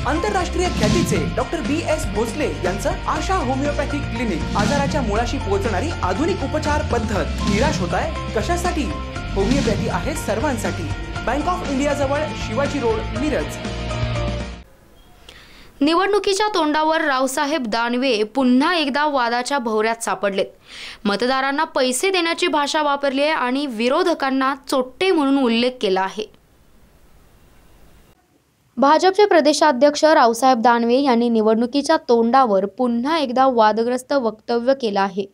आंतरराष्ट्रीय ख्यातीचे doctor BS Bhosale यांचं आशा होमिओपॅथिक क्लिनिक, आजाराच्या मुळाशी पोहोचणारी आधुनिक उपचार पद्धत। निराश होताय कशासाठी? होमिओपॅथी आहे सर्वांसाठी। बँक ऑफ इंडिया जवळ शिवाजी रोड, मिरज। निवडणुकीच्या तोंडावर रावसाहेब दानवे पुन्हा एकदा वादाच्या भोवऱ्यात सापडलेत। मतदारांना पैसे देण्याची भाषा वापरली आहे आणि विरोधकांना चोट्टे म्हणून उल्लेख केला आहे। भाजपचे प्रदेशाध्यक्ष रावसाहेब दानवे यांनी निवडणुकीच्या तोंडावर पुन्हा एकदा वादग्रस्त वक्तव्य केलं आहे।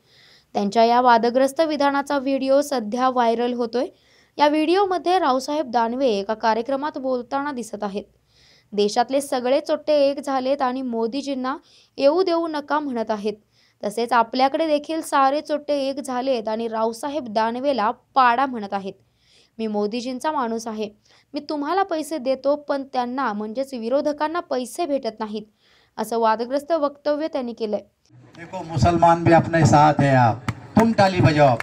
त्यांच्या या वादग्रस्त विधानाचा व्हिडिओ सध्या व्हायरल होतोय। या व्हिडिओमध्ये रावसाहेब दानवे एका कार्यक्रमात बोलताना दिसत आहेत। देशातले सगळे चोट्टे एक झालेत आणि मोदीजींना येऊ देऊ नका म्हणत आहेत। तसेच आपल्याकडे देखील सारे चोट्टे एक झालेत आणि रावसाहेब दानवेला पाडा म्हणत आहेत। मी मोदीजींचा माणूस आहे, मी तुम्हाला पैसे देतो, पण त्यांना म्हणजेच विरोधकांना पैसे भेटत नाहीत, असं वादग्रस्त वक्तव्य त्यांनी केलंय। देखो मुसलमान भी अपने साथ है, आप तुम ताली बजाओ।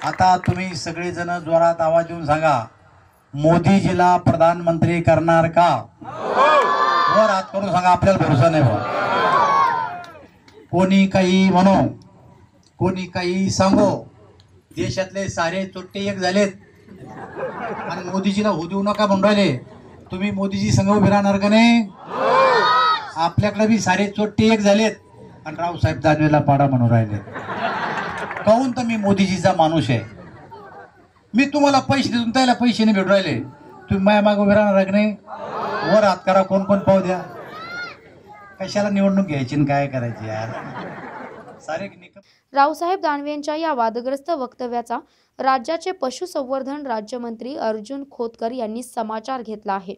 आता तुम्ही सगळे जण जोरात आवाज देऊन सांगा, मोदीजीला प्रधानमंत्री करणार का? वर हात करून सांगा, आपल्याला भरोसा नाही बा। कोणी काही म्हणो, कोणी काही सांगो, देशातले सारे चोट्टे एक झालेत आणि मोदीजीला होऊ देऊ नका म्हणून राहिले। तुम्ही मोदीजी संग उभे राहणार का नाही? आपल्याकडे बी सारे चोट्टे एक झालेत आणि रावसाहेब दानवेला पाडा म्हणून राहिले। काहून तर मी मोदीजीचा माणूस आहे, मी तुम्हाला पैसे देऊन त्याला पैसे नाही भेटू राहिले, तुम्ही माया मागे उभे राहणार का नाही? वर हात करा, कोण कोण पाहू द्या। कशाला निवडणूक घ्यायची आणि काय करायची यार, सारे। रावसाहेब दानवेंच्या या वादग्रस्त वक्तव्याचा राज्याचे पशुसंवर्धन राज्यमंत्री अर्जुन खोतकर यांनी समाचार घेतला आहे।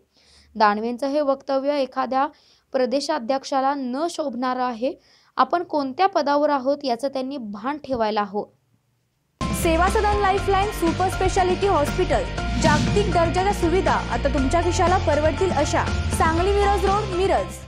दानवेंचं हे वक्तव्य एखाद्या प्रदेशाध्यक्षाला न शोभणारं आहे। आपण कोणत्या पदावर आहोत याचं त्यांनी भान ठेवायला हवं। सेवा सदन लाईफलाईन सुपर स्पेशालिटी हॉस्पिटल, जागतिक दर्जाच्या सुविधा आता तुमच्या खिशाला परवडतील अशा। सांगली मिरज रोड, मिरज।